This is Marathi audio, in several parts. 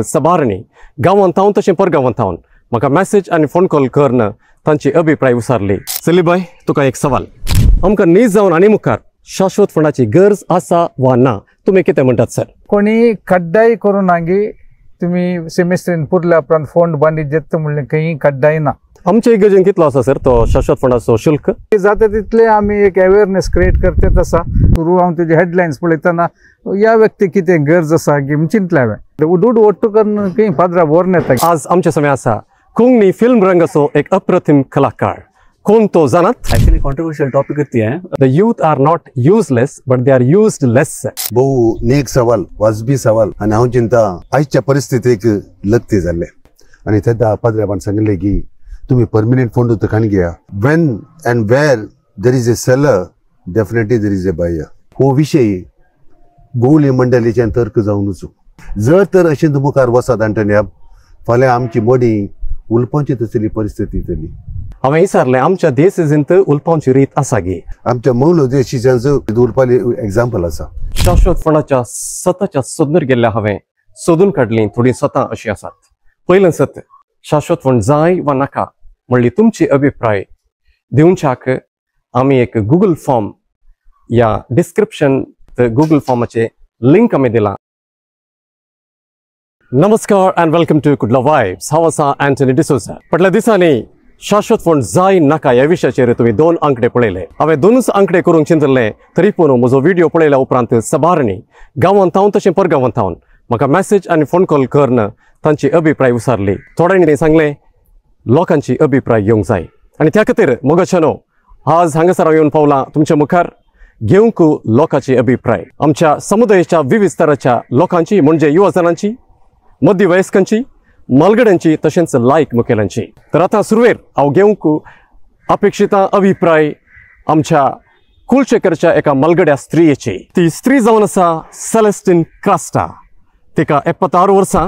सबारणी गांवांत तशें परगांवांत म्हाका मेसेज आनी फोन कॉल करन तांचे अभिप्राय विचारले। सलीबाई, तुका एक सवाल, आमकां नीज जावन आनी मुखार शाश्वत फंडाची गरज आसा वा ना, तुमी कितें म्हणटात सर? कोणी कड्डाई करू नागी तुम्ही सेमिस्टरीन पुरल्या उपरांत फंड बांदीत जेत म्हणलें खंय कड्डाई ना। आमच्या इगर्जेन कितलो आसा सर तो शाश्वत फंडाचो शुल्क? जाता तितले आमी एक अवेअरनेस क्रिएट करतेत आसा। सुरू हांव तुजे हेडलायन्स पळयतना या व्यक्ती कितें गरज आसा की चिंतले हांवें उडूड ओट्टू करून खंय पाद्रा बोर येता। आज आमचे समय आसा कोंकणी फिल्म रंगाचो एक अप्रतिम कलाकार, कोण तो जाणात? एक्चुअली कंट्रोवर्शियल टॉपिक करती है। The youth are not useless but they are used less. बहु नेक सवाल, वाजबी सवाल आणि हांव चिंता आयच्या परिस्थितीक लगते जाल्ले आणि तेदा पाद्र्याबान सांगले की तुम्ही परमनंट फंड उतकान घेया। When and where there is a seller definitely there is a buyer. हो विषय गोवली मंडळीच्या तर्क जावन वचूं। जर तर अशें मुखार वसात आंटोनिया फाल्यां आमची मोडी उलपांची तसली परिस्थिती जाली। हांवें विचारलें आमच्या देशींत उलपांची रीत आसा गे? आमच्या मौल देशीच्या उलपाली एग्जाम्पल आसा। शाश्वत फंडाच्या स्वताच्या सोदून गेल्ल्या हांवें सोदून काडलीं थोडीं स्वता अशीं आसात। पयलें सत, शाश्वत फंड जाय वा नाका म्हणली तुमचे अभिप्राय दिवच्याक आमी एक गूगल फॉर्म या डिस्क्रिप्शन गूगल फॉर्माचे लिंक आमी दिला। नमस्कार अँड वेलकम टू कुडला वायब्स। हांव आसा एंटनी डिसोजा। फाटल्या दिसांनी शाश्वत फंड जाय नाका ह्या विशयाचेर तुमी दोन आंकडे पळयले। हांवें दोनूच आंकडे करूंक चिंतले, तरी पूण म्हजो व्हिडिओ पळयल्या उपरांत सबारणी गांवांत तशें परगांवांत म्हाका मेसेज आनी फोन कॉल करन तांचे अभिप्राय विचारले। थोड्यांनी सांगलें लोकांची अभिप्राय घेवंक जाय आनी त्या खातीर मोगाचेनो आज हांगासर हांव येवन पावलां तुमच्या मुखार घेवंक लोकांचे अभिप्राय। आमच्या समुदायाच्या विविध स्तराच्या लोकांची म्हणजे युवा जनांची, मध्यवयस्कांची, मालगड्यांची तशेंच लायक मुखेलांची। तर आतां सुरवेर हांव घेवंक अपेक्षित अभिप्राय आमच्या कुलशेखरच्या एका मालगड्या स्त्रीची। ती स्त्री जावन आसा सेलेस्टीन क्रास्टा। तिका 76 वर्सां,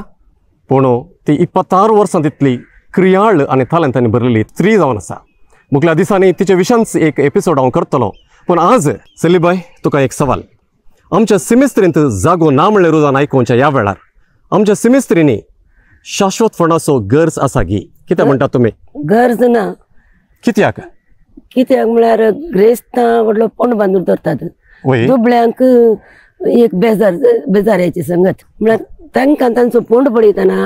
पूण ती 26 वर्सां तितली क्रियाळ आनी तालंतांनी भरलेली स्त्री जावन आसा। मुखल्या दिसांनी तिचे विशयांच एक एपिसोड हांव करतलो, पूण आज सलीबाई तुका एक सवाल, आमच्या सिमेस्त्रींत जागो ना म्हणले रुजान आयकुच्या ह्या वेळार आमच्या सिमेस्त्रींनी शाश्वत फंडाचो गरज आसा गी? कितें म्हणटा तुमी? गरज ना। कित्याक? कित्याक म्हळ्यार ग्रेस्तां व्हडलो फंड बांदून दवरतात। दुबळ्यांक एक बेजाऱ्याची संगत म्हळ्यार तांकां तांचो फंड पळयतना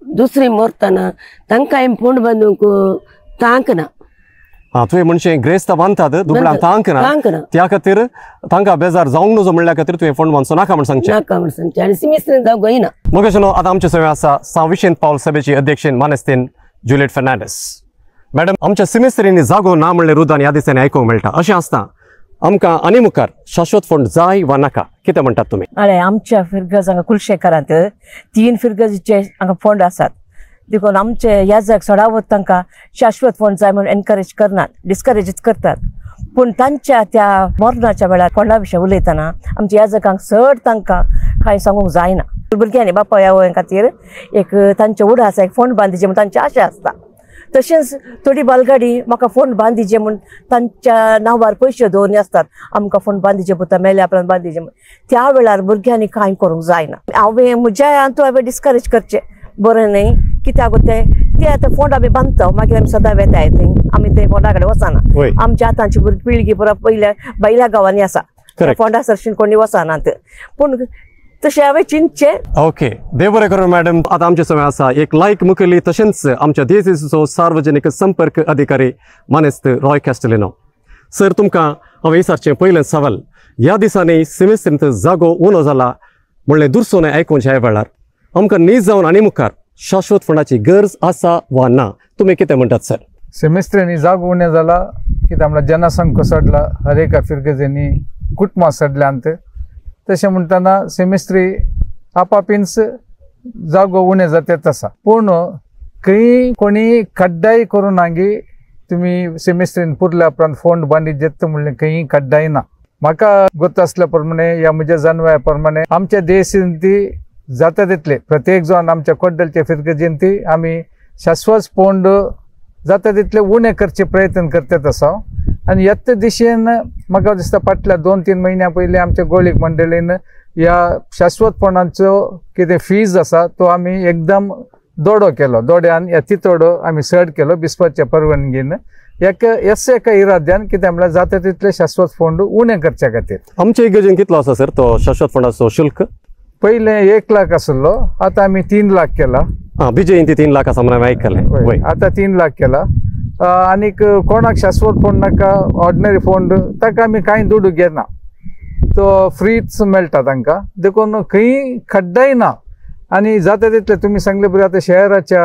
दुसरी मरतना तांकां फंड बांदूंक तांक ना। तुवें म्हणचें ग्रेस्तां बांदतात दुबळ्यांक तांक ना, त्या खातीर तांकां बेजार जावंक नजो म्हणल्या खातीर तुवें फंड बांदचो नाका म्हण सांगचें आनी सिमेस्त्रीन जावंक जायना। मोगाचेनो आतां आमचे सवय आसा विशेंत पावल सभेची अध्यक्षीण मानेस्तेन जुलियट फर्नांडीस। मॅडम, आमच्या सिमेस्त्रींनी जागो ना म्हणले रुदान ह्या दिसांनी आयकूंक मेळटा। अशें आसता आमकां आनी मुखार शाश्वत फंड जाय वा नाका, कितें म्हणटात तुमी? अरे आमच्या फिरगज हांगा कुलशेखरांत 3 फिरगजीचे हांगा फंड आसात, देखून आमचे ह्या जाग सोडावत तांकां शाश्वत फंड जाय म्हणून एनकरेज करनात, डिस्करेजच करतात। पूण तांच्या त्या मरणाच्या वेळार फंडा विशीं उलयतना आमच्या ह्या जगांक चड तांकां कांय सांगूंक जायना। भुरग्यांनी बापा ह्या खातीर एक तांचे उडास एक फंड बांदिचे म्हूण तांची आशा आसता। तशेंच थोडी बालगाडी म्हाका फंड बांदिचे म्हूण तांच्या नांवार पयशे दवरले आसतात, आमकां फंड बांदिचे पडटा मेल्या उपरांत बांदिचे म्हूण। त्या वेळार भुरग्यांनी कांय करूंक जायना। हांवें म्हज्या हातूंत डिस्करेज करचें बरें न्हय, कित्याक ते आतां फंड आमी बांदता मागीर आमी सदां वेताय थंय, आमी ते फंडा कडेन वचना। आमच्या आतांची पिळगी पुरो पयल्या भायल्या गांवांनी आसा, फंडा सरशीन कोणी वचनात, पूण तशें हांवें चिंतचें। ओके, देव बरें करूं मॅडम। आतां आमचे समय आसा एक लायक मुखेली तशेंच आमच्या देशीचो सार्वजनीक संपर्क अधिकारी मानेस्त रॉय कॅस्टेलिनो। सर, तुमकां हांवें विचारचें पयलें सवाल, ह्या दिसांनी सिमेस्त्रींत जागो उणो जाला म्हणलें दुरसोने आयकूंच्या ह्या वेळार आमकां नीज जावन आनी मुखार शाश्वत फंडाची गरज आसा वा ना, तुमी कितें म्हणटात सर? सेमिस्त्रींनी जागो उणें जाला कित्याक म्हळ्यार जनसंख्या सडला, हर एका फिरगजेनी कुटुंबां सडल्यांत। तशें म्हणटना सेमिस्त्री आपापीन्स जागो उणें जातात आसा, पूण खंय कोणी कड्डाई करूं नागी तुम्ही सेमिस्त्रीन पुरल्या उपरांत फंड बांदीत जेत म्हणलें खंय कड्डाई ना। म्हाका गोत आसल्या प्रमाणे या म्हज्या जाणव्या प्रमाणे आमच्या देशीन ती जाता तितले प्रत्येक जण आमच्या कोड्डलच्या फिरगजेन ती आमी शाश्वत फंड जाता तितले उणें करचे प्रयत्न करतात आसा। आणि ह्याच दिशेन म्हाका दिसता फाटल्या 2-3 म्हयन्या पयलीं आमच्या गोळीक मंडळीन ह्या शाश्वत फोंडांचो कितें फीज आसा तो आमी एकदम दोडो केलो, दोड्यान ह्या तितोडो आमी सड केलो बिस्पाच्या परवानगीन एका इराद्यान कितें म्हळ्यार जाता तितले शाश्वत फोंड उणें करच्या खातीर. आमच्या इगर्जेन कितलो आसा सर तो शाश्वत फोंडाचो शुल्क? पयलें 1 लाख आसलो, आतां आमी 3 लाख केला. बीजेन 3 लाख आसा म्हणून आयकलें. आतां 3 लाख केला. आनीक कोणाक शाश्वत फोंड नाका, ऑर्डिनरी फोंड ताका आमी कांय दुडू घेना, तो फ्रीच मेळटा तांकां, देखून खंय खड्डाय ना. आनी जाता तितले तुमी सांगले बरें आतां शहराच्या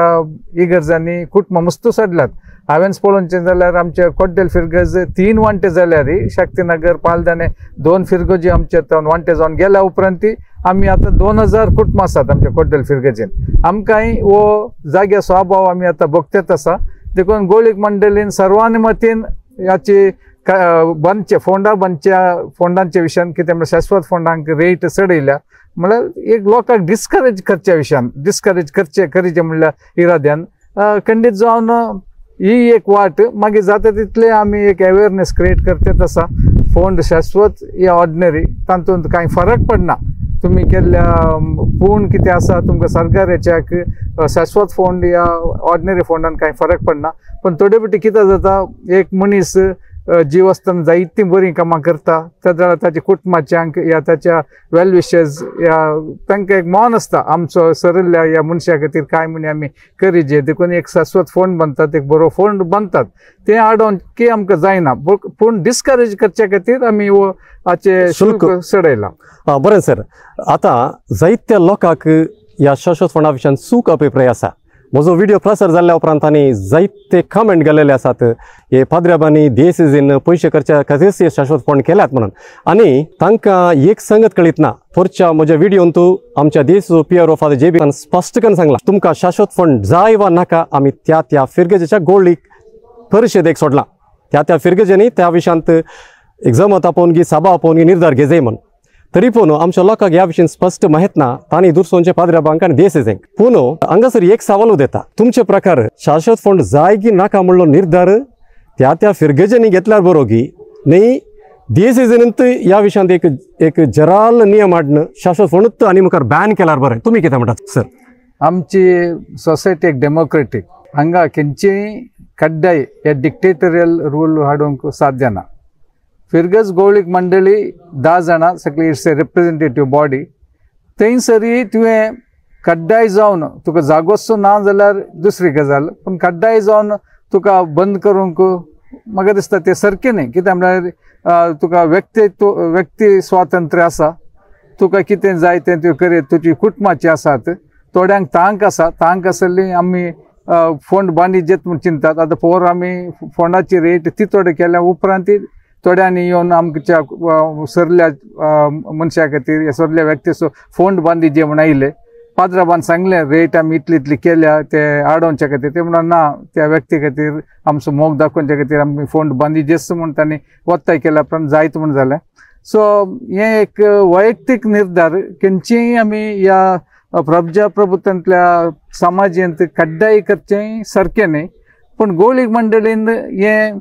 इगर्जांनी कुटुंबां मस्त सडल्यात. हांवें पळोवचें जाल्यार आमचे कोड्डेल फिरगज 3 वांटे जाल्यार शक्तीनगर पालदाने 2 फिरगोजी आमचे वांटे जावन गेल्या उपरांत आमी आतां 2000 कुटुंबां आसात आमच्या कोड्डेल फिरगजेन. आमकांय हो जाग्या स्वभाव आमी आतां भोगतेत आसा. देखून गोळीक मंडळीन सर्वानुमतीन ह्याची बंदचे फोंडांच्या विशयान कितें म्हळ्यार शाश्वत फोंडांक रेट चडयल्या म्हळ्यार एक लोकांक डिस्करेज करच्या विशयान डिस्करेज करीचे म्हणल्यार इराद्यान खंडीत जावन ही एक वाट. मागीर जाता तितले आमी एक अवेअरनेस क्रिएट करतात आसा. फोंड शाश्वत या ऑर्डिनरी तातूंत कांय फरक पडना. तुम्ही केल्ल्या पूण कितें आसा तुमकां सरकाराच्याक शाश्वत फोंड या ऑर्डिनरी फोंडान कांय फरक पडना. पण थोडे फावटी कितें जाता, एक मनीस जीव आसतना जायती बरी कामां करता, त्या ताच्या कुटुंबाच्यांक या ताच्या वेल विशेस या तांकां एक मौन आसता आमचो सरल्ल्या ह्या मनशा खातीर काय म्हणी आमी करीजे. देखून एक शाश्वत फोंड बांदतात, एक बरो फोंड बांदतात, तें आडोवन की आमकां जायना. पूण डिस्करेज करच्या खातीर आमी हो हाचे शुल्क चडयलां. बरें सर, आतां जायत्या लोकांक ह्या शाश्वत फोंडा विशयान चूक अभिप्राय आसा. म्हजो व्हिडिओ प्रसार जाल्ल्या उपरांत आनी जायते कमेंट गेलेले आसात, हे पाद्र्याबांनी DSEन पयशे करच्या खातीर शाश्वत फोंड केल्यात म्हणून. आनी तांकां एक संगत कळीत ना. फोरच्या म्हज्या व्हिडिओन तूं आमच्या DSO PRO फादर JB स्पश्ट करून सांगला तुमकां शाश्वत फोंड जाय वा नाका आमी त्या फिरगजेच्या गोळीक परिशदेक सोडलां. त्या फिरगजेनी त्या विशयांत एक जमत आपोवनगी सभा आपोवनगी निर्धार घेजय म्हणून. तरी पूण आमच्या लोकांक ह्या विशयान स्पश्ट माहीत ना. तांणी दुरसोंचे पाद्र्याबांक आनी DSEक. पूण हांगासर एक सवाल उदेता, तुमचे प्रकार शाश्वत फोंड जाय की नाका म्हणलो निर्धार त्या फिरगजेनी घेतल्यार बरो की न्ही DSEनंत ह्या विशयांत एक जराल नियम हाडन शाश्वत फोंडूच आनी मुखार बॅन केल्यार बरें. तुमी कितें म्हणटात सर? आमची सोसायटी एक डेमोक्रेटीक, हांगा खंयचीय खड्डाय या डिक्टेटोरियल रूल हाडूंक साध्य ना. फिरगज गोळीक मंडळी 10 जाणां सगळी इट्स ए रिप्रेझेंटेटिव्ह बॉडी. थंयसरी तुवें खड्डाय जावन तुका जागोचो ना जाल्यार दुसरी गजाल, पण खड्डाय जावन तुका बंद करूंक म्हाका दिसता तें सारकें न्ही. कित्याक म्हळ्यार तुका व्यक्ती स्वातंत्र्य आसा, तुका कितें जाय तें तुवें करीत. तुजी कुटुंबाची आसात, थोड्यांक तांक आसा, तांक आसली आमी फोंड बांदी जेत म्हूण चिंतात. आतां पळोवन आमी फोंडाची रेट ती थोडे केल्या उपरांत थोड्यांनी येवन आमच्या सरल्या मनशा खातीर सरल्या व्यक्तीचो फोंड बांदी जे म्हण आयले. पाद्राबान सांगलें रेट आमी इतली केल्या ते आडोवच्या खातीर. ते म्हणून ना, त्या व्यक्ती खातीर आमचो मोग दाखोवच्या खातीर आमी फोंड बांदी जेस म्हूण तांणी वत्ताय केल्या उपरांत जायत म्हूण जालें. सो हें एक वैयक्तीक निर्धार खंयचीय आमी ह्या प्रजाप्रभुत्वांतल्या समाजांत खड्डाय करचें सारकें न्ही. पूण गोळीक मंडळीन हें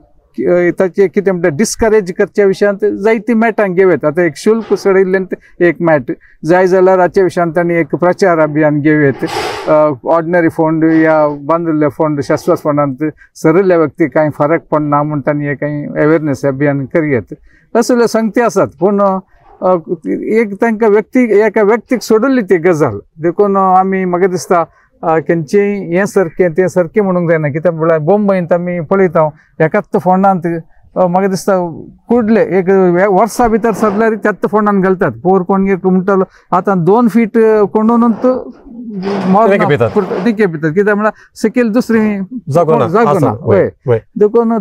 ताचे कितें म्हणटा डिस्करेज करच्या विशयांत जायती मॅटांक घेवत. आतां एक शुल्क चडयल्लें एक मॅट जाय जाल्यार हाचे विशयांत तांणी एक प्रचार अभियान घेवत. ऑर्डिनरी फोंड या बांदिल्ले फोंड शाश्वत फोंडांत सरल्ल्या व्यक्तीक कांय फरक पडना म्हूण तांणी कांय अवेअरनेस अभियान करीत. असल्यो संगती आसात, पूण एक तांकां एका व्यक्तीक सोडली ती गजाल. देखून आमी म्हाका दिसता खंयचेय हें सारकें तें सारकें म्हणूंक जायना. कित्याक म्हळ्यार मुंबयंत आमी पळयता एकाच फोंडांत म्हाका दिसता कुडले एक वर्सा भितर सरल्यार त्याच फोंडान घालतात. पोर कोण एक म्हणटालो आतां 2 फीट कोंडूनच पितात. कित्याक म्हळ्यार सकयल दुसरी जागो ना. देखून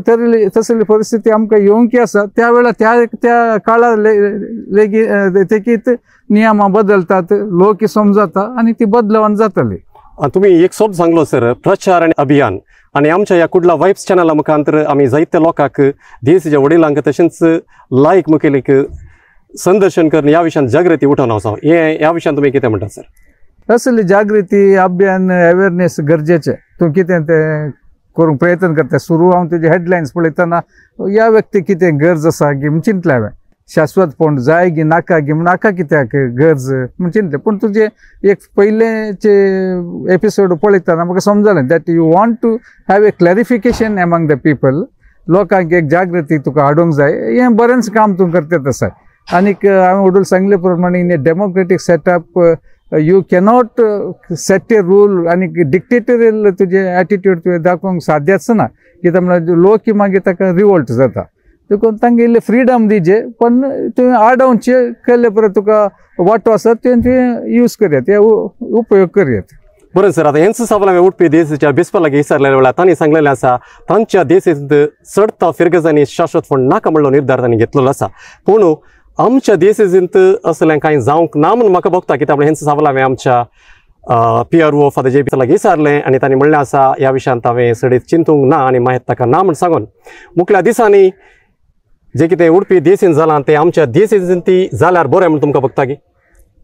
तसली परिस्थिती आमकां येवंकी आसा. त्या वेळार त्या काळार लेगीत नियमां बदलतात, लोक समजता आनी ती बदलावन जातली. तुम्ही एक शब्द सांगलो सर, प्रचार आणि अभियान. आणि आमच्या या कुडला वायब्स चॅनला मुखांतर आमी जायत्या लोकांक DSEच्या वडिलांक तशेंच लायक मुखेलीक संदर्शन करून ह्या विशयान जागृती उठोवन आसा. ह्या विशयान तुमी कितें म्हणटात सर? असली जागृती अभियान अवेअरनेस गरजेचें. तूं कितें तें करूंक प्रयत्न करता. सुरू हांव तुजे हेडलायन्स पळयतना ह्या व्यक्ती कितें गरज आसा गी म्हूण चिंतलें हांवें. शाश्वत फोंड जाय गी नाका गी नाका कित्याक गरज म्हूण चिंतलें. पूण तुजे एक पयलेचे एपिसोड पळयतना म्हाका समजलें that you want to have a clarification among the people. लोकांक एक जागृती तुका हाडूंक जाय. हें बरेंच काम तूं करतात आसा. आनीक हांवें वडूल सांगले प्रमाणे in A democratic setup you cannot set a rule आनी डिक्टेटोरियल तुजे एटिट्यूड तुवें दाखोवंक साध्यच ना. कित्याक म्हळ्यार लोक मागीर ताका रिवोल्ट जाता. देखून तांकां इल्लें फ्रिडम दिजे पण तुवें आडावचे केले परत तुका वांटो आसा तुवें यूज करयात, उपयोग करयात. बरें सर, आता हेंच सवाल हांवें उठपी देशाच्या बेसपालागी विचारलेल्या वेळार तांणी सांगलेलें आसा तांच्या देशांत चडता फिरगजांनी शाश्वत फंड नाका म्हणलो निर्धार तांणी घेतलेलो आसा. पूण आमच्या देशांत असलें कांय जावंक ना म्हणून म्हाका भोगता. कित्याक हेंच सवाल हांवें आमच्या PRO फादर JP लागीं विचारलें आनी तांणी म्हणलें आसा ह्या विशयांत हांवें सडीत चिंतूंक ना आनी मागीर ताका ना म्हूण सांगून मुखल्या दिसांनी जे कितें उडपी देशीन जालां तें आमच्या देशांत जाल्यार बरें म्हूण तुमकां भोगता गी.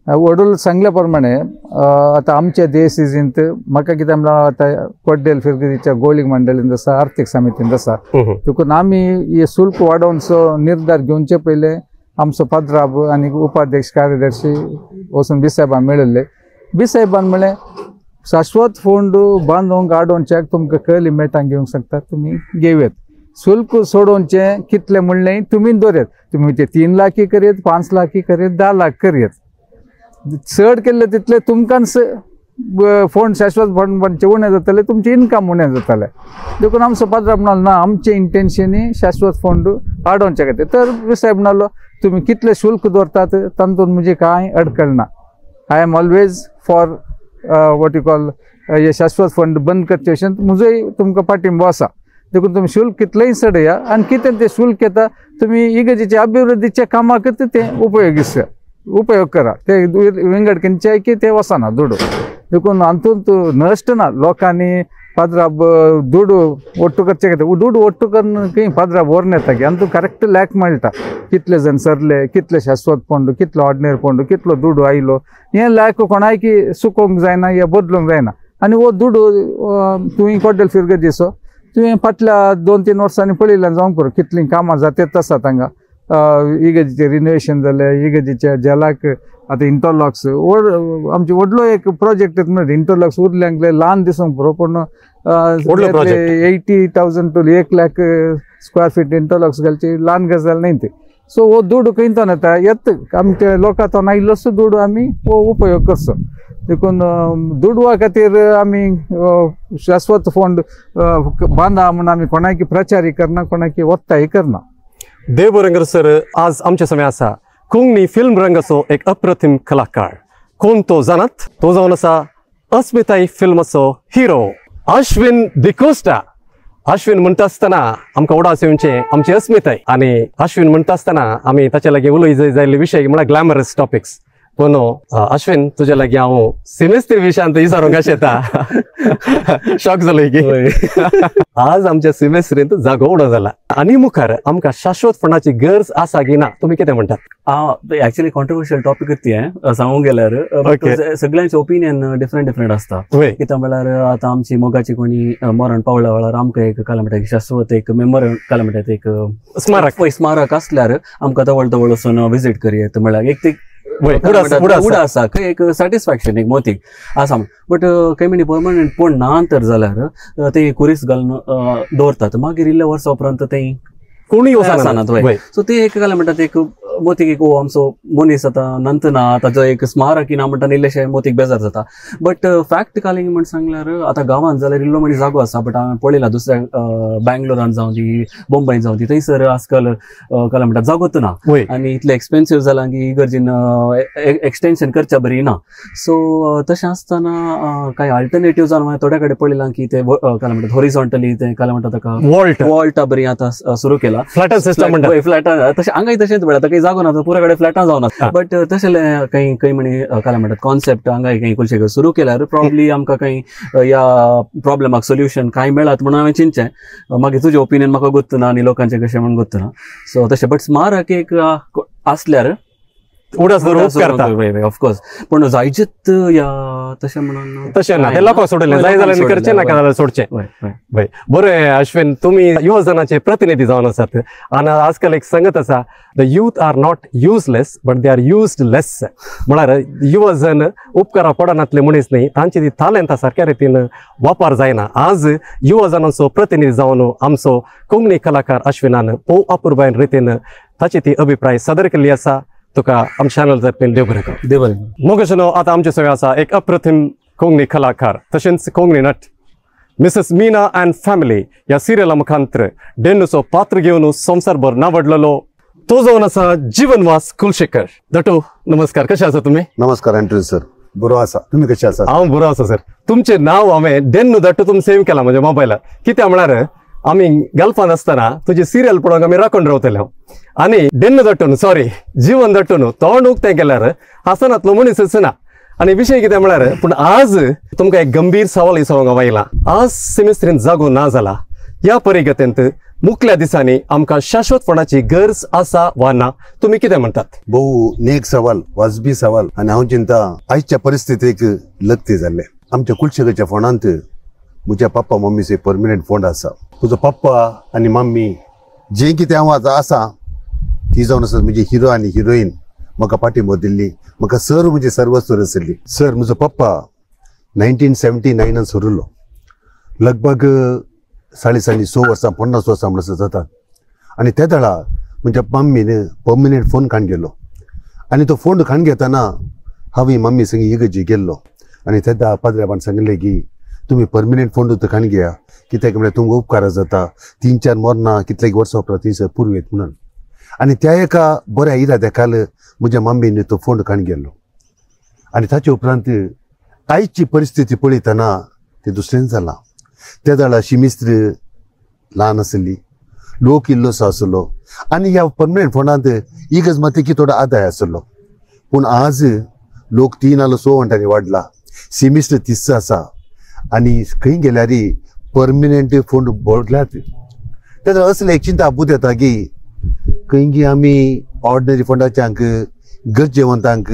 वडूल सांगल्या प्रमाणे आतां आमच्या देशांत म्हाका कितें म्हणल्यार आतां कोड्डेल फिरगजीच्या गोळीक मंडळींत आसा, आर्थीक समितींत आसा. देखून आमी हे शुल्क वाडोवनचो निर्धार घेवचे पयले आमचो पाद्राब आनी उपाध्यक्ष कार्यदर्शी वचून बिसाहेबान मेळिल्ले. बिसाहेबान म्हणलें शाश्वत फोंड बांदूंक हाडोवच्याक तुमकां कळली मेळटांक घेवंक शकता, तुमी घेवयात. शुल्क सोडोवचें कितलें म्हणलें तुमी दवरयात. तुमी ते 3 लाखी करयात, 5 लाखी करयात, 10 लाख करयात. चड केल्ले तितले तुमकांच फोंड शाश्वत फोंडचे उणें जातले, तुमचें इन्कम उणें जातलें. देखून आमचो पाद्राब म्हणलो ना आमचें इंटेन्शनी शाश्वत फोंड हाडोवचे खातीर. तर बिसाहेब म्हणलो तुमी कितले शुल्क दवरतात तातूंत म्हजी कांय अडखळ ना. I am always for what you call हे शाश्वत फंड बंद करचे भशेन म्हजोय तुमकां पाठिंबो आसा. देखून तुमी शुल्क कितलेंय चडया आनी कितें तें शुल्क येता तुमी इगर्जेच्या अभिवृद्धीच्या कामाक तें उपयोग करा. ते विंगड खंयच्याय की ते वचना दुडू. देखून हातूंत नश्ट ना. लोकांनी पाद्राब दुडू ओट्टू करचे खातीर दुडू ओट्टू करून खंय पाद्राब व्हरून येता की आनी करेक्ट लॅक मेळटा. कितले जण सरले, कितले शाश्वत फंड, कितलो ऑर्डिनरी फंड, कितलो दुडू आयलो, हें लॅक कोणाय की सुकोवंक जायना या बदलूंक जायना. आनी हो दुडू तुवें कोड्डेल फिरगजीचो तुवें फाटल्या 2-3 वर्सांनी पळयल्यार जावंक पुरो कितलीं कामां जातात आसात हांगा. इगर्जेचें रिनोवेशन जालें, इगर्जेच्या जलाक आतां इंटरलॉक्स आमचे व्हडलो एक प्रोजेक्ट म्हणजे इंटरलॉक्स उरल्यांक ल्हान दिसूंक पुरो पूण 80,000 to 1 lakh square feet interlocks घालची ल्हान गजाल न्ही ती. सो हो दुडू खंयच्यान येता येत आमच्या लोकांतून आयिल्लोसो दुडू आमी उपयोग करचो. देखून दुडवा खातीर आमी शाश्वत फोंड बांदा म्हणून आमी कोणाकी प्रचारय करना, कोणाकी वत्ताय करना. देव बरें करूं सर. आज आमच्या समय आसा कोंकणी फिल्म रंगाचो एक अप्रतिम कलाकार. कोण तो जाणात? तो जावन आसा अस्मिताय फिल्माचो हिरो अश्विन डिकोस्टा. अश्विन म्हणटा आसतना आमकां उडास येवचें आमची अस्मिताय आनी अश्विन म्हणटा आसतना आमी ताचे लागीं उलय जाल्ले विशय म्हळ्यार ग्लॅमरस टॉपिक्स. पूण अश्विन तुजे लागीं हांव सिनेस्त्री विशयांत विचारूंक येता. शॉक जालो की आज आमच्या सिमेस्त्रींत जागो उडो जाला आनी मुखार आमकां शाश्वत फंडाची गरज आसा की ना तुमी कितें म्हणटात? एक्चुअली कॉन्ट्रोवर्शियल टॉपिक ती सांगूंक गेल्यार सगळ्यांचे ओपिनियन डिफरंट आसता. कित्याक म्हळ्यार आतां आमची मोगाची कोणी मरण पावल्या वेळार आमकां एक काल म्हणटा शाश्वत एक मेमोरियल काल म्हणटात एक स्मारक आसल्यार आमकां तवळ वचून विजीट करयत म्हळ्यार एक ते उडा आसा खंय एक सॅटिस्फॅक्शन एक मोतीक आसा. बट खंय म्हणजे परमनंट कोण ना तर जाल्यार ते कुरीस घालून दवरतात मागीर इल्ल्या वर्सा उपरांत ते कोणूय वचनात. सो ते एक काय म्हणटात एक मोतीक एक आमचो मनीस आतां नंत ना ताजो एक स्मारक ना म्हणटा इल्लेशें मोतीक बेजार जाता. बट फॅक्ट कालिंग म्हण सांगल्यार आतां गांवांत जाल्यार इल्लो म्हणजे जागो आसा. बट हांवें पळयला दुसऱ्या बँगलोरान जावं ती मुंबयन जावं ती थंयसर आजकाल काय म्हणटात जागोच ना आनी इतलें एक्सपेन्सीव जालां की गरजेन एक्सटेन्शन करच्या बरी ना. सो तशें आसतना कांय अल्टरनेटिव्ह जावन थोड्या कडेन पळयलां की ते काय म्हणटात हॉरिझॉन्टली ते काय म्हणटा ताका वॉल्टा बरी आतां सुरू केला. फ्लॅट तशें हांगाय तशेंच पळय आतां काही जागो ना पुऱ्या कडेन फ्लॅटां जावना. बट तशें काही म्हणे काय म्हणटात कॉन्सेप्ट हांगाय काही कुलशे सुरू केल्यार प्रॉब्ली आमकां काही ह्या प्रॉब्लेमाक सोल्युशन कांय मेळत म्हणून हांवें चिंतचें. मागीर तुजें ओपिनियन म्हाका गुर्त ना आनी लोकांचें कशें म्हणून गुर्त ना. सो तशें बट स्मारक एक आसल्यार उडास धरून उपकारता ऑफकोर्स पण जायचेत या तशें म्हणून तशें ना ते लोकांक सोडले जाय जाल्यार करचे नाका जाल्यार सोडचे बरें बरें अश्विन तुमी युवजनाचे प्रतिनिधी जावन आसात आनी आजकाल एक संगत आसा the youth are not useless but they are used less म्हळ्यार युवजन उपकारा पडनातले मनीस न्ही तांची ती तालंत सारक्या रितीन वापर जायना आज युवजनांचो प्रतिनिधी जावन आमचो कोंकणी कलाकार अश्विनान भोव अपुर्बायन रितीन ताची ती अभिप्राय सादर केल्ली आसा तुका आमच्या चॅनल तर्फेन देव बरें करूं. देव बरें. मोगशनो आता आमचे सगळे आसा एक अप्रतिम कोंकणी कलाकार तशेंच कोंकणी नट मिसेस मीना अँड फॅमिली ह्या सिरियला मुखांतर डेन्नूचो पात्र घेवन संवसारभर नांवडलेलो तो जावन आसा जीवनवास कुलशेकर. दटो नमस्कार, कशे आसा तुमी? नमस्कार एंड्रू सर, बरो आसा. तुम्ही कशे आसा? हांव बरो आसा सर. तुमचें नांव हांवें डेन्नू दट्टो तुमी सेव केला म्हज्या मोबायलार. कित्याक म्हळ्यार आमी गल्फान आसतना तुजी सिरियल पळोवंक आमी राखून रावतले आनी डेन्नू दट्टून सॉरी जीवन दट्टून तोंड उक्तें केल्यार हांसनातलो मनीसच ना. आनी विशय कितें म्हळ्यार पूण आज तुमकां एक गंभीर सवाल विचारूंक आयला. आज सेमिस्त्रीन जागो ना जाला ह्या परिगतेंत मुखल्या दिसांनी आमकां शाश्वतपणाची गरज आसा वा ना, तुमी कितें म्हणटात? बहु नेक सवाल, वाजबी सवाल. आणि हांव चिंता आयच्या परिस्थितीक लक्ती जाल्ले. आमच्या कुलशेकरच्या फोंडांत म्हज्या पप्पा मम्मीचे परमनंट फोंड आसा. तुजो पप्पा आनी मम्मी जे कितें हांव आतां आसा ती जावन आसा म्हजी हिरो आनी हिरोईन म्हाका पाठिंबो दिल्ली. म्हाका सर म्हणजे सर्वस्व आसली. सर म्हजो पप्पा 1979 सरलो. लगभग 100 वर्सां 50 वर्सां म्हणून जाता. आनी त्या वेळा म्हज्या मम्मीन परमनंट फोन काण गेलो आनी तो फोन काण घेतना हांवें मम्मी संगी इगर्जी गेल्लो आनी तेन्ना पाद्र्याबान सांगलें की तुम्ही परमनंट फोन काण घेया कित्याक म्हळ्यार तुमकां उपकार जाता. 3-4 मोरना कितलेक वर्सां उपरांत थंयसर पुरवेत म्हणून. आनी त्या एका बऱ्या इराद्याखाल म्हज्या मम्मीन तो फोन काण गेल्लो आनी ताचे उपरांत आयची परिस्थिती पळयतना ते दुसरें जालां. त्या वेळा शिमिस्त्र ल्हान आसली, लोक इल्लोसो आसलो आनी ह्या परमनंट फोंडांत इगज माती की थोडो आदाय आसलो. पूण आज लोक 3 नालो 6 वंटांनी वाडला, शिमिस्त्र 30 आसा आनी खंय गेल्यार परमनंट फोंड बोडल्यात. तेन्ना असले एक चिंता आपूत येता की खंय आमी ऑर्डिनरी फोंडाच्यांक गरजेवंतांक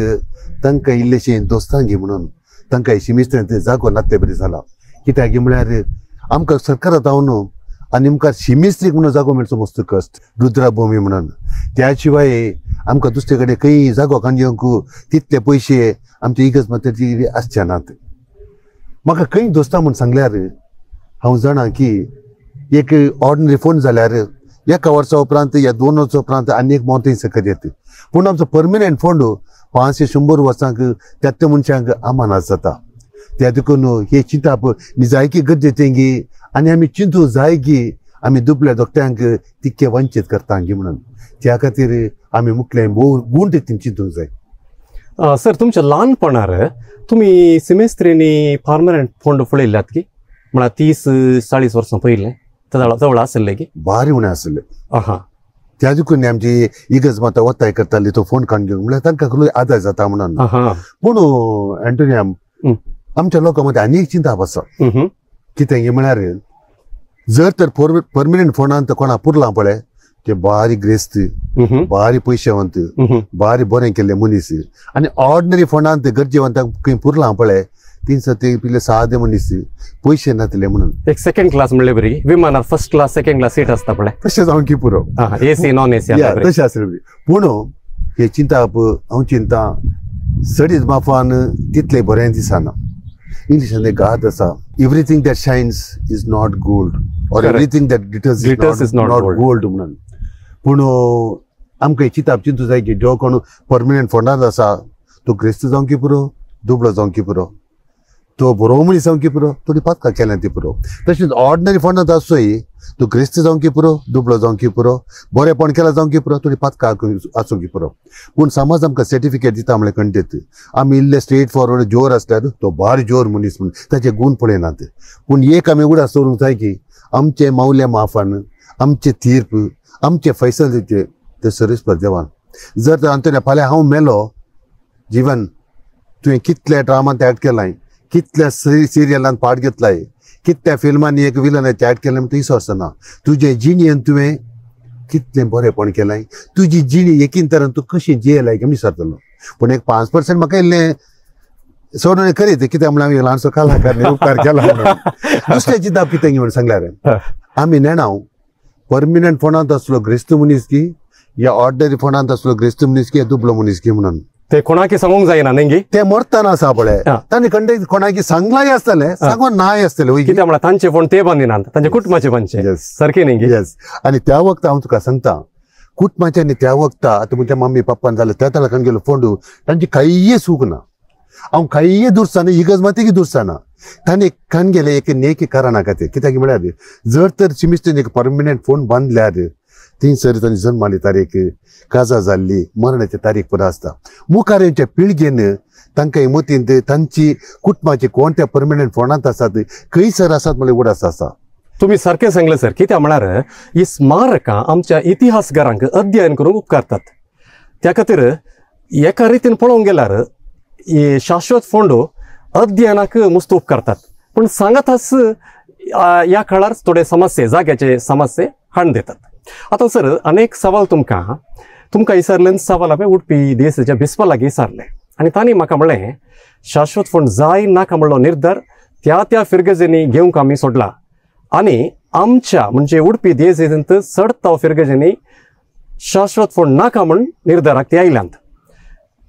तांकां इल्लेशें दोस्तां घे म्हणून तांकां शिमिस्त्रांत जागो नातले बरें जाला. कित्याक म्हळ्यार आमकां सरकारांत हांव आनी आमकां शिमिस्त्रीक म्हणून जागो मेळचो मस्त कश्ट. रुद्राभूमी म्हणून त्या शिवाय आमकां दुसरे कडेन खंय जागो काणयोंक तितले पयशे आमचे इगज मातेर आसचे नात. म्हाका खंय दोस्तां म्हूण सांगल्यार हांव जाणा की एक ऑर्डिनरी फोन जाल्यार 1 वर्सा उपरांत या 2 वर्सां उपरांत आनी एक मोठे सकत येता. पूण आमचो परमनंट फोंड 500-100 वर्सांक त्या मनशांक अमानात जाता. त्या देखून हे चिंताप निजायकी गरजेचें गी आनी आमी चिंतू जाय की आमी दुबळ्या दोगत्यांक तितके वंचीत करता गी म्हणून. त्या खातीर आमी मुखलें गूण रितीन चिंतूंक जाय. सर तुमच्या ल्हानपणार तुम्ही सिमेस्त्रीनी परमनंट फोंड पळयल्यात की म्हळ्यार 30-40 वर्सां पयले जवळ आसले की? भारी उणें आसले. आहा. त्या देखून आमची इगज माता वताय करताली तो फोन काण घेवंक म्हळ्यार तांकां आदार जाता म्हणून. पूण एंटोनियम आमच्या लोकां मदीं आनी एक चिंता आसा. कितें म्हळ्यार जर तर परमनंट फोंडांत कोणा पुरलां पळय ते बारी ग्रेस्त, बारी पयशेवंत, बारी बरें केल्ले मनीस आनी ऑर्डिनरी फोंडांत गरजेवंतांक खंय पुरलां पळय तीन ते पिल्ले सादे मनीस पयशे नातले म्हणून. एक सेकंड क्लास म्हणले बरी विमानात first class second class seat आसता पळय तशें जावं की पुरो एसी नॉन एसी तशें आसले बरी. पूण हे चिंता हांव चिंता सडीत माफान तितले बरें दिसना. इंग्लिशान एक गात आसा, everything that shines is not gold or everything that glitters is not gold म्हणून. पूण आमकां चिंताप चिंतू जाय की जो कोण परमनंट फोंडांत आसा तो ग्रेस्त जावं की पुरो, दुबळो जावं की पुरो, तो बरो मनीस जावं की पुरो, थोडी पातकां केल्यां ती पुरो. तशेंच ऑर्डिनरी फोंडांत आसोय तो ग्रेस्त जावं की पुरो, दुबळो जावं की पुरो, बरेपण केला जावं की पुरो, थोडी पातकां आसूं की पुरो. पूण समज आमकां सर्टिफिकेट दिता म्हळ्यार खंयचेत आमी इल्ले स्ट्रेट फॉरवर्ड जोर आसल्यार तो बारी जोर मनीस म्हणून ताचे गूण पळयनात. पूण एक आमी उगडास दवरूंक जाय की आमचे मावल्या माफान आमचे तीर्प आमचे फैसलेचे ते सरीस्पर देवान. जर तर आंतोनिया फाल्यां हांव मेलो जीवन तुवें कितल्या ड्रामांत ऍक्ट केलाय, कितल्या सिरियलांत पार्ट घेतलाय, कितल्या फिल्मांनी एक विलनाचे ऍक्ट केलें म्हणून थंय आसना. तुजे जिणेन तुवें कितलें बरेंपण केलाय, तुजी जिणी एकीन तरान तूं कशी जियेलाय की विसरतलो. पूण एक 5% म्हाका इल्लें सोडून करीत कित्याक म्हळ्यार हांवें ल्हानसो कलाकार उपकार केला म्हणून. दुसऱ्याची दाब कितें म्हणून सांगल्यार आमी नेणाव परमिनंट फोंडांत आसलो ग्रेस्त मनीस की या ऑर्डनरी फोंडांत आसलो ग्रेस्त मनीस की या दुबलो मनीस की म्हणून ते कोणाकी सांगूंक जायना न्ही. ते मरतना आसा पळय तांणी खंय कोणाकी सांगलाय आसतले सांगून नाय आसतले कित्याक म्हळ्यार तांचे फोंड ते बांदिनात, तांचे कुटुंबाचे बांदचे सारखे न्ही. येस. आनी त्या वक्ता हांव तुका सांगता कुटुंबाचे आनी त्या वक्ता आतां तुमच्या मम्मी पप्पान जालें त्या तालुक्यान गेलो फोंडू तांची कांय सूख ना. हांव कांय दुरसाना इगज मातीक दुरसाना तांणी खंय गेले एक नेक कारणा खातीर कित्याक म्हळ्यार जर तर चिमिस्टेन एक परमनंट फोन बांदल्यार थंयसर तांची जल्माली तारीख काजा जाल्ली मरणाची तारीख पुरो आसता. मुखारेच्या पिळगेन तांकां मतींत तांची कुटुंबाची कोणत्या परमनंट फोनांत आसात खंयसर आसात म्हळ्यार उगडास आसा. तुम्ही सारकें सांगलें सर. कित्याक म्हळ्यार ही स्मारकां आमच्या इतिहासकारांक अध्ययन करूंक उपकारतात. त्या खातीर एका रितीन पळोवंक गेल्यार ही शाश्वत फोंडो अध्ययनाक मस्त उपकारतात. पूण सांगाताच ह्या काळार थोडे समस्ये जाग्याचे समस्ये हाडून दितात. आतां सर अनेक सवाल तुमकां विचारले सवाल हांवें उडपी देसाच्या बिस्पा लागीं विचारले आनी तांणी म्हाका म्हणलें शाश्वत फोंड जाय नाका म्हणलो निर्धार त्या फिरगजेनी घेवंक आमी सोडला आनी आमच्या म्हणजे उडपी देसांत चडतो फिरगजेनी शाश्वत फोंड नाका म्हूण निर्धाराक ते आयल्यात.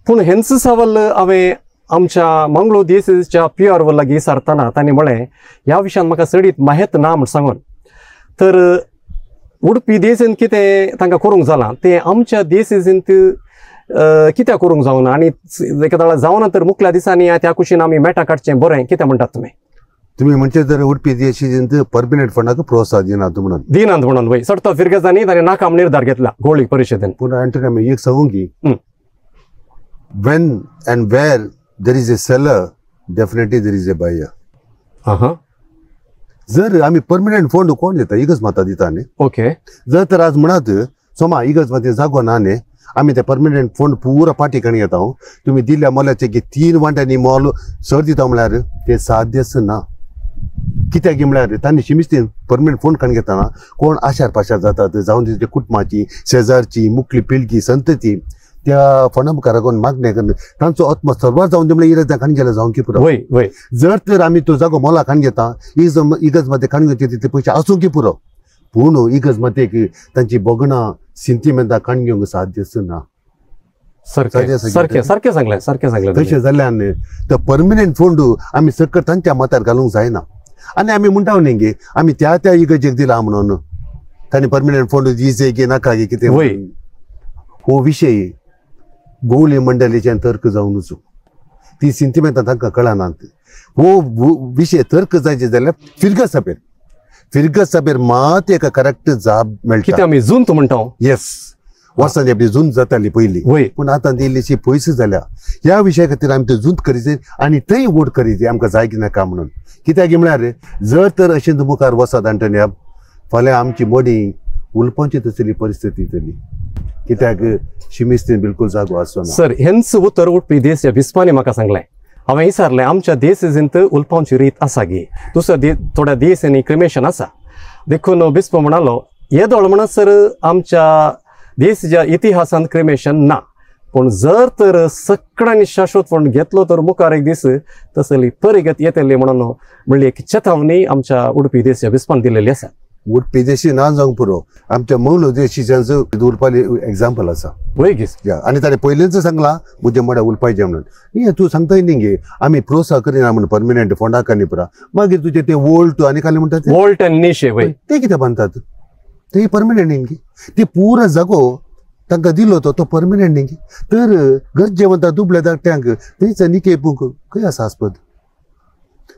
पूण हेंच सवाल हांवें आमच्या मंगळूर देसाच्या PR लागीं विचारतना तांणी म्हळें ह्या विशयान म्हाका चडीत माहीत ना म्हूण सांगून. तर उडपी देसांत कितें तांकां करूंक जालां तें आमच्या देसांत कित्याक करूंक जावना आनी एका जावना तर मुखल्या दिसांनी त्या कुशीन आमी मेटा काडचें बरें कितें म्हणटात तुमी? तुम्ही म्हणजे जर उडपी देशांत परमनंट फंडाक प्रोत्साहन दिनात म्हणून दिनात म्हणून वय चडतो फिरगेजांनी ताणें नाकाम निर्धार घेतला गोळी परिशदेन. पूण आमी एक सांगूं की when and where there is a seller definitely there is a buyer. जर आमी परमनंट फंड कोण दिता इगज माता दिता न्ही. ओके. जर तर आज म्हणत सोमा इगज माते जागो ना न्ही आमी ते परमनंट फंड पुरा पाटी कणी येता तुमी दिल्ल्या मोल्याचे की 3 वांट्यांनी मोल सर दिता म्हळ्यार ते साध्यच ना. कित्याक म्हळ्यार तांणी शिमिस्तीन परमनंट फंड कण घेतना कोण आशार पाशार जातात जावन तिचे कुटुंबाची शेजारची मुखली पिळगी संतती त्या फंडा मुखार लागून मागणे करून तांचो आत्म सर्वार जावन म्हळ्यार इरज खाण गेले जावं की पुरो. जर तर आमी तो जागो मोला खाण घेता इगज माते खाण घेता तितले पयशे आसूं की पुरो पूण इगज मातेक तांची बोगणां सिंतिमेंतां खाण घेवंक साध्यच ना. सारकें सांगलें. तशें जाल्यान तो परमनंट फंड आमी सकट तांच्या माथ्यार घालूंक जायना. आनी आमी म्हणटा न्ही गे आमी त्या इगजेक दिला म्हणून तांणी परमनंट फंड दिवचे की नाका गे कितें हो विशय गोवली मंडळीच्यान तर्क जावन वचूं ती सिंतिमेंतां तांकां कळनात. हो विशय तर्क जायचे जाल्यार फिरगत सभेर मात एका करेक्ट जाप मेळटा. कित्याक आमी जून म्हणटा. येस वर्सांनी आपली झुंज जाताली पयलीं पूण आतां दिल्लीची पयस जाल्या. ह्या विशया खातीर आमी त्यो झुंज करीत आनी थंय वोट करीत आमकां जाय की नाका म्हणून. कित्याक म्हळ्यार जर तर अशें मुखार वचत आंटोनिया फाल्यां आमची मोडी उलपांची तसली परिस्थिती जातली. कित्याक शिमिस्तीन बिलकुल जागो आसना. सर हेंच उतर उडपी देसाच्या बिस्पांनी म्हाका सांगलें. हांवें विचारलें आमच्या देसांत उलपांची रीत आसा गे दुसऱ्या थोड्या देसांनी क्रिमेशन आसा देखून बिस्प म्हणालो येदोळ म्हणसर आमच्या देशाच्या इतिहासांत क्रिमेशन ना पूण जर तर सगळ्यांनी शाश्वत फंड घेतलो तर मुखार एक दीस तसली परिगत येतली म्हणून म्हणली एक चेतावणी आमच्या उडपी देशाच्या बिस्पान दिलेली आसा. उडपी देशी ना जावंक पुरो आमच्या मंगळूर देशीच्यान उलपाली एक्झाम्पल आसा. आनी ताणें पयलींच सांगलां म्हजे म्हळ्यार उलपायचें म्हणून तूं सांगताय न्ही गे आमी प्रोत्साहन करिना म्हणून परमनंट फंडाक आनी पुरा मागीर तुजे ते वोल्ट आनी काय म्हणटात वोल्ट आनी निशे ते कितें बांदतात ते परमनंट न्ही ते पुरो जागो तांकां दिलो तो परमनंट न्ही तर गरजेवंता दुबळ्या धाकट्यांक थंयच निकेपूंक खंय आसा आस्पद.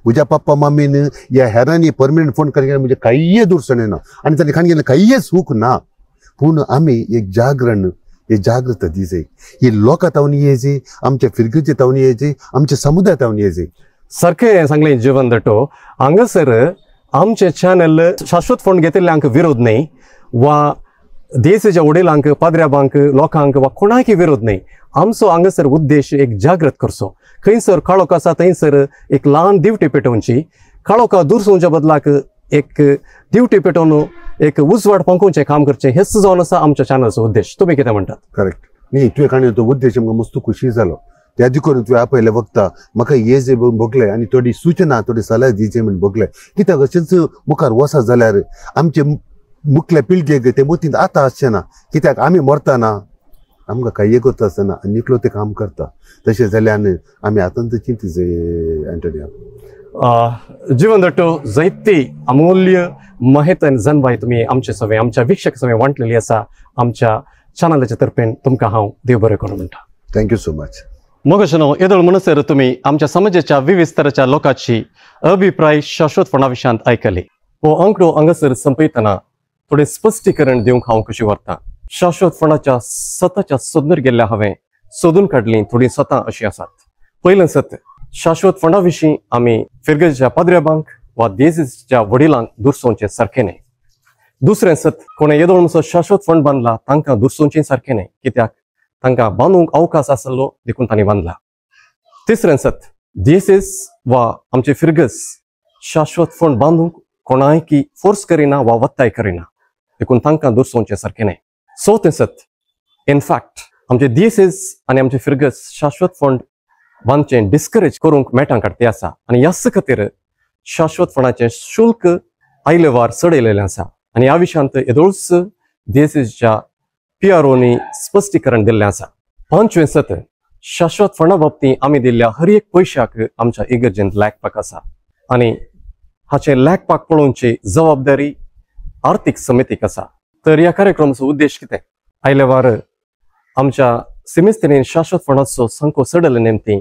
म्हज्या पप्पा मम्मीन ह्या हेरांनी परमनंट फंड केले म्हणजे कांय दुरसणे ना आनी तांणी खाण गेले कांय सूख ना पूण आमी एक जागरण एक जागृत दिजे ही लोकां तावन येयचे आमच्या फिरगेचे तावन येयचे आमच्या समुदाय तावन येयचे. सारकें सांगलें जीवन दटो हांगासर आमचे चॅनल शाश्वत फंड घेतिल्ल्यांक विरोध न्ही वा देशाच्या वडिलांक पाद्र्याबांक लोकांक वा कोणाकय विरोध न्ही. आमचो हांगासर उद्देश एक जागृत करचो. खंयसर काळोख आसा थंयसर एक ल्हान दिवटी पेटोवची काळोखा दूर सोवच्या बदलाक एक दिवटी पेटोवन एक उजवाड पंकोवचें काम करचें हेच जावन आसा आमच्या चॅनलचो उद्देश. तुमी कितें म्हणटात? करेक्ट न्ही तुवें काणी तो उद्देश म्हाका मस्त खुशी जालो. त्या करून तुवें आपयले वखदां म्हाका हे जे बगले आनी थोडी सूचना थोडी सल्ला दिवचे म्हण बगले कित्याक अशेंच मुखार वचत जाल्यार आमचे मुखल्या पिळगेक ते मतींत आतां आसचें ना. कित्याक आमी मरतना आमकां काही करता आसतना निकलो ते काम करता तशें जाल्यार आमी आतांत चिंतीत एंटोनिया. जीवन दट्टो जायती अमूल्य माहिती आनी जानवाय तुमी आमचे सगळे आमच्या वीक्षक सगळे वांटलेली आसा. आमच्या चॅनलाच्या तर्फेन तुमकां हांव देव बरें करूं म्हणटा. Thank you so much. मगशनो येदोळ म्हणसर तुम्ही आमच्या समाजाच्या विविध स्तराच्या लोकांची अभिप्राय शाश्वतपणा विशयांत आयकले. हो अंकडो हांगासर संपयतना थोडे स्पश्टीकरण दिवंक हांव कशी व्हरता. शाश्वतपणाच्या सताच्या सोदून गेल्ल्या हांवें सोदून काडली थोडी सतां अशी आसात. पयलें सत शाश्वतपणा विशीं आमी फिरगेच्या पाद्र्याबांक वा देजेच्या वडिलांक दुरसोवचें सारकें न्हय. दुसरें सत कोणें येदोळ म्हणसर शाश्वतपण बांदला तांकां दुरसोवचें सारकें न्हय कित्याक तांकां बांदूंक अवकाश आसलो देखून तांणी बांदला. तिसरें सत देसेस वा आमचे फिरगस शाश्वतपण बांदूंक कोणायकी फोर्स करिना वा वत्ताय करिना देखून तांकां दुरसोवचें सारकें न्हय. चवथें सत इनफॅक्ट आमचे देसेस आनी आमचे फिरगस शाश्वतपण बांदचें डिस्करेज करूंक मेळटा ते आसा आनी ह्याच खातीर शाश्वतपणाचें शुल्क आयले वार चडयलेलें आसा. आनी ह्या विशयांत येदोळच देसेसच्या PROनी स्पश्टीकरण दिल्लें आसा. पांचवें सत शाश्वतपणा बाबतींत आमी दिल्ल्या हर एक पयशाक आमच्या इगर्जेंत लागपाक आसा आनी हाचे लागपाक पळोवची जबाबदारी आर्थीक समितीक आसा. तर ह्या कार्यक्रमाचो उद्देश कितें? आयले वार आमच्या सिमेस्त्रीन शाश्वतपणाचो संको चडले नेमती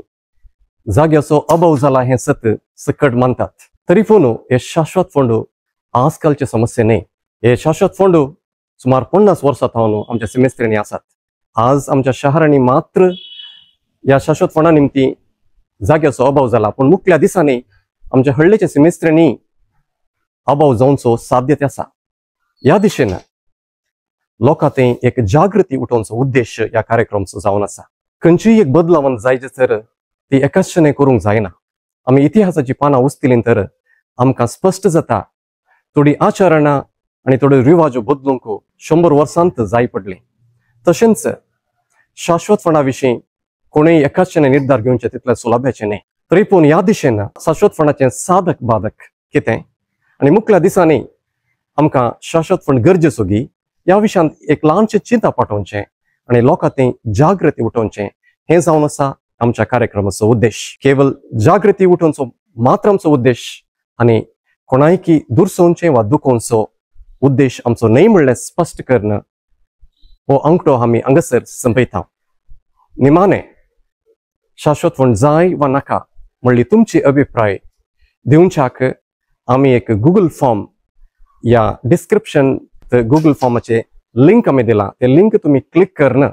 जाग्याचो अभाव जाला हें सत सकट मानतात. तरी पूण हे शाश्वत फोंडू आजकालचे समस्या न्हय. हे शाश्वत फोंडू सुमार 50 वर्सां थावन आमच्या सिमेस्त्रींनी आसात. आज आमच्या शहरांनी मात्र ह्या शाश्वतपणा निमती जाग्याचो अभाव जाला पूण मुखल्या दिसांनी आमच्या हळ्ळेच्या सिमेस्त्रींनी अभाव जावचो साध्यता आसा. ह्या दिशेन लोकांत एक जागृती उठोवचो उद्देश ह्या कार्यक्रमाचो जावन आसा. खंयचीय एक बदलावण जायचे तर ती एकाचशें करूंक जायना. आमी इतिहासाची पानां उस्तिलीं तर आमकां स्पश्ट जाता थोडी आचरणां आनी थोड्यो रिवाजो बदलूंक 100 वर्सांत जाय पडली. तशेंच शाश्वतपणा विशीं कोणेय एकाचशें निर्धार घेवचे तितले सुलभाचे न्हय. तरी पूण ह्या दिशेन शाश्वतपणाचें साधक बाधक कितें आनी मुखल्या दिसांनी आमकां शाश्वतपण गरजेचो गी ह्या विशयांत एक ल्हानशें चिंता पाठोवचें आनी लोकांत जागृती उठोवचें हें जावन आसा आमच्या कार्यक्रमाचो उद्देश. केवळ जागृती उठोवचो मात्र आमचो उद्देश आनी कोणायकी दुरसोवचें वा दुखोवचो उद्देश आमचो न्हय म्हणलें स्पश्ट करण हो अंकडो आमी हांगासर संपयता. निमाणें शाश्वतपण जाय वा नाका म्हणली तुमची अभिप्राय दिवच्याक आमी एक गूगल फॉर्म या डिस्क्रिप्शन गूगल फॉर्माचे लिंक आमी दिला. ते लिंक तुमी क्लिक करून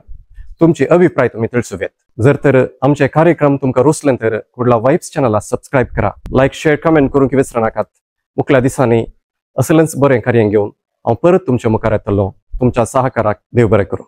तुमची अभिप्राय तुमी तिळसुवेत. जर तर आमचे कार्यक्रम तुमकां रुचले तर कुडला वायब्स चॅनलाक सबस्क्रायब करा. लायक शेअर कमेंट करूंक विसरू नाकात. मुखल्या दिसांनी असलेंच बरें कार्य घेवन हांव परत तुमच्या मुखार येतलो. तुमच्या सहकाराक देव बरें करूं.